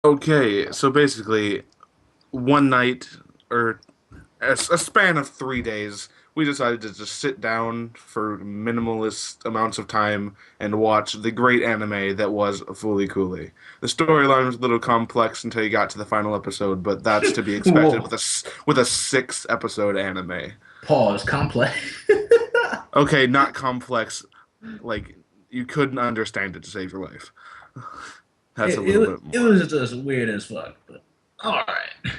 Okay, so basically, one night or a span of 3 days, we decided to just sit down for minimalist amounts of time and watch the great anime that was Fooly Cooly. The storyline was a little complex until you got to the final episode, but that's to be expected Whoa. with a 6 episode anime. Pause. Complex. Okay, not complex, like you couldn't understand it to save your life. That's a little bit It more. was just weird as fuck. But all right,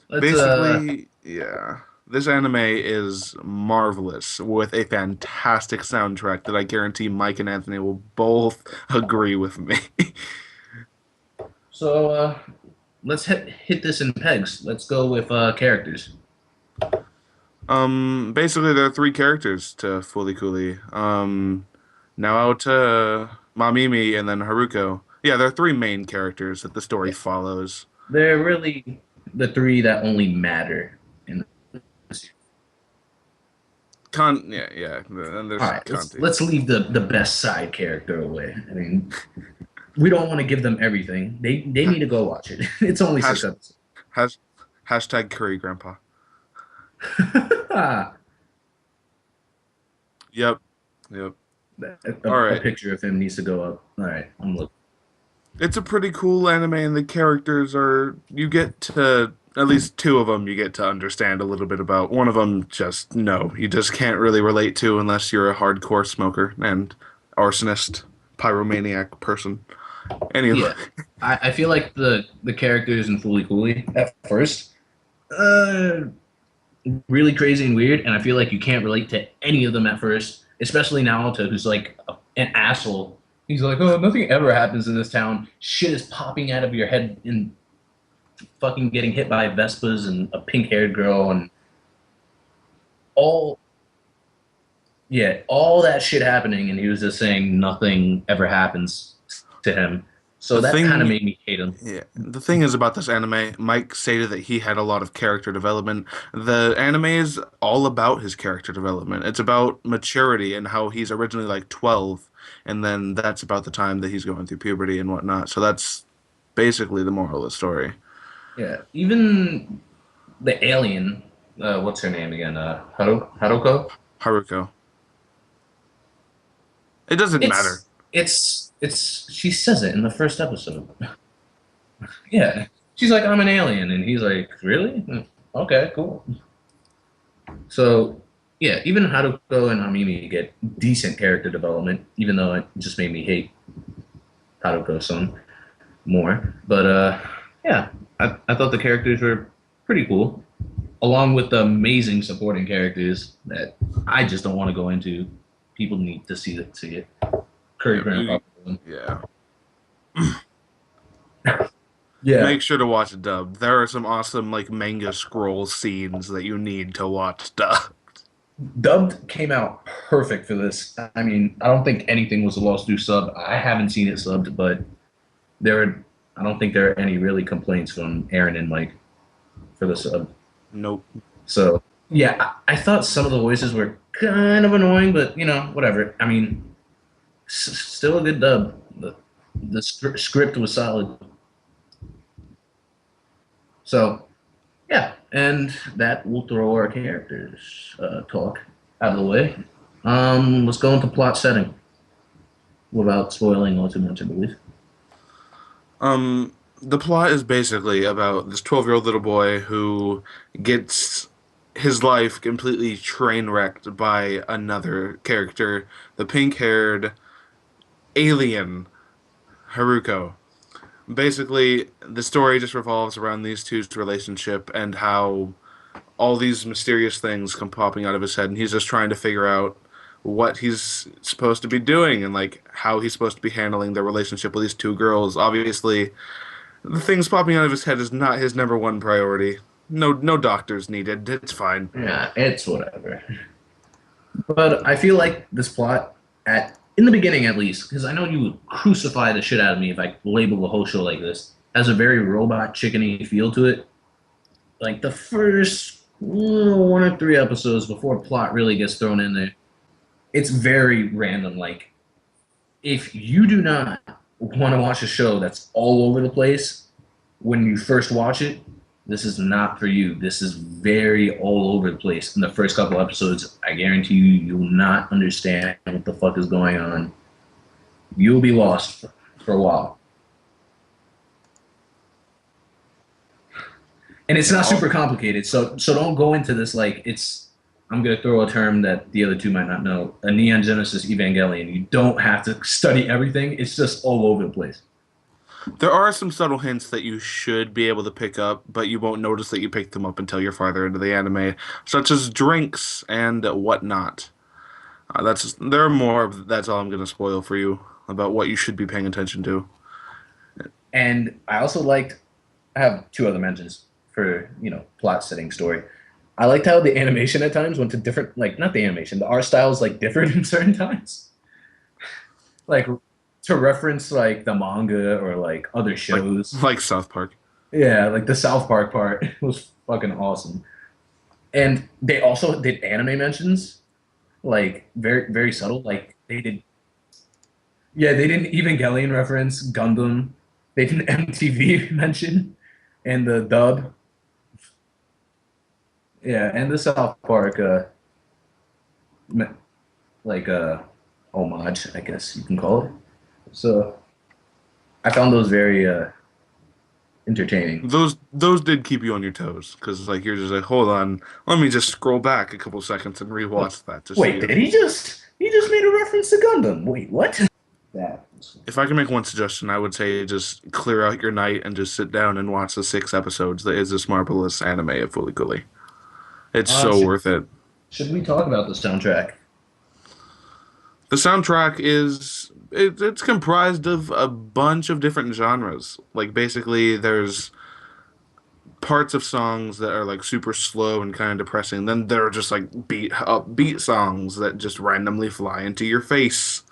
let's Basically, yeah. This anime is marvelous with a fantastic soundtrack that I guarantee Mike and Anthony will both agree with me. so let's hit this in pegs. Let's go with characters. Basically there are three characters to Fooly Cooly. Naota, Mamimi, and then Haruko. Yeah, there are three main characters that the story Yeah, follows. they're really the three that only matter in this. Yeah, yeah, and All there's right, Conti. let's leave the best side character away. I mean, we don't want to give them everything. They need to go watch it. It's only six Hash, episodes. hash, hashtag curry grandpa. a, Yep, yep. All a right. picture of him needs to go up. All right, I'm looking. It's a pretty cool anime, and the characters are, you get to, at least two of them, you get to understand a little bit about. One of them, just no, you just can't really relate to unless you're a hardcore smoker and arsonist, pyromaniac person. Anyway, Yeah, I feel like the characters in Fooly Cooly at first, uh, really crazy and weird, and I feel like you can't relate to any of them at first, especially Naoto, who's like an asshole. He's like, oh, nothing ever happens in this town. Shit is popping out of your head and fucking getting hit by Vespas and a pink haired girl and all, yeah, all that shit happening, and he was just saying nothing ever happens to him. So the that kind of thing made me hate him. Yeah, the thing is about this anime, Mike stated that he had a lot of character development. The anime is all about his character development. It's about maturity and how he's originally like 12, and then that's about the time that he's going through puberty and whatnot. So that's basically the moral of the story. Yeah, even the alien, what's her name again? Haruko. Haruko. It doesn't matter. It's. She says it in the first episode. Yeah, she's like, "I'm an alien," and he's like, "Really? Okay, cool." So, yeah, even Haruko and Hamimi get decent character development, even though it just made me hate Haruko-san more. But yeah, I thought the characters were pretty cool, along with the amazing supporting characters that I just don't want to go into. People need to see it. Curry Yeah, Grandpa. yeah. Yeah, Make sure to watch it dubbed. There are some awesome like manga scroll scenes that you need to watch dubbed. dubbed came out perfect for this. I mean, I don't think anything was lost through sub. I haven't seen it subbed, but there are. I don't think there are any really complaints from Aaron and Mike for the sub. Nope. So yeah, I thought some of the voices were kind of annoying, but you know, whatever. I mean, still a good dub. The script was solid. So yeah, and that will throw our characters talk out of the way. Let's go into plot setting without spoiling all too much, I believe. The plot is basically about this 12-year-old little boy who gets his life completely train wrecked by another character, the pink-haired alien Haruko. Basically, the story just revolves around these two's relationship and how all these mysterious things come popping out of his head, and he's just trying to figure out what he's supposed to be doing and like how he's supposed to be handling the relationship with these two girls. Obviously, the things popping out of his head is not his number one priority. No, no doctors needed. It's fine. Yeah, it's whatever. But I feel like this plot, at in the beginning at least, because I know you would crucify the shit out of me if I label the whole show like this, has a very robot chickeny feel to it. Like the first one or three episodes before plot really gets thrown in there, it's very random. Like if you do not want to watch a show that's all over the place, when you first watch it, this is not for you. This is very all over the place. In the first couple episodes, I guarantee you, you will not understand what the fuck is going on. You'll be lost for a while. And it's not I'll, super complicated. So don't go into this like it's. I'm gonna throw a term that the other two might not know. A Neon Genesis Evangelion. You don't have to study everything. It's just all over the place. there are some subtle hints that you should be able to pick up, but you won't notice that you picked them up until you're farther into the anime, such as drinks and whatnot. That's there are more. That's all I'm going to spoil for you about what you should be paying attention to. And I also liked. I have two other mentions for plot setting story. I liked how the animation at times went to different, like not the animation, the art styles like differed in certain times, like to reference like the manga or like other Like shows. like South Park. Yeah, like the South Park part was fucking awesome. And they also did anime mentions, like very subtle. Like they did, yeah, they did an Evangelion reference, Gundam. They did an MTV mention, and the dub, yeah, and the South Park, like homage, I guess you can call it. So I found those very entertaining. Those did keep you on your toes because like you're just like, hold on, let me just scroll back a couple seconds and Oh, rewatch that to see wait, if did he just made a reference to Gundam? Wait, what? That. if I can make one suggestion, I would say just clear out your night and just sit down and watch the 6 episodes that is this marvelous anime of Fooly Cooly. It's Uh, so should, worth it. should we talk about the soundtrack? The soundtrack it's comprised of a bunch of different genres. Like basically there's parts of songs that are like super slow and kind of depressing. Then there are just like upbeat songs that just randomly fly into your face.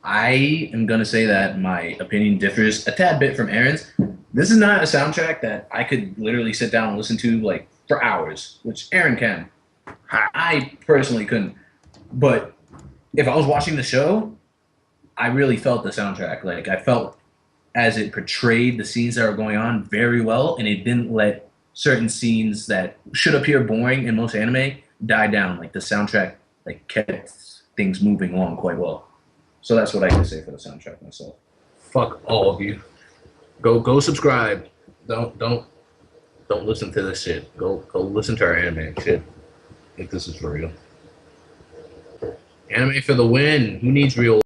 I am gonna say that my opinion differs a tad bit from Aaron's. This is not a soundtrack that I could literally sit down and listen to like for hours, which Aaron can. Ha. I personally couldn't. But if I was watching the show, I really felt the soundtrack. Like I felt as it portrayed the scenes that were going on very well, and it didn't let certain scenes that should appear boring in most anime die down. Like the soundtrack, like kept things moving along quite well. So that's what I can say for the soundtrack myself. Fuck all of you. Go subscribe. Don't listen to this shit. Go listen to our anime shit. If this is for real. Anime for the win. Who needs real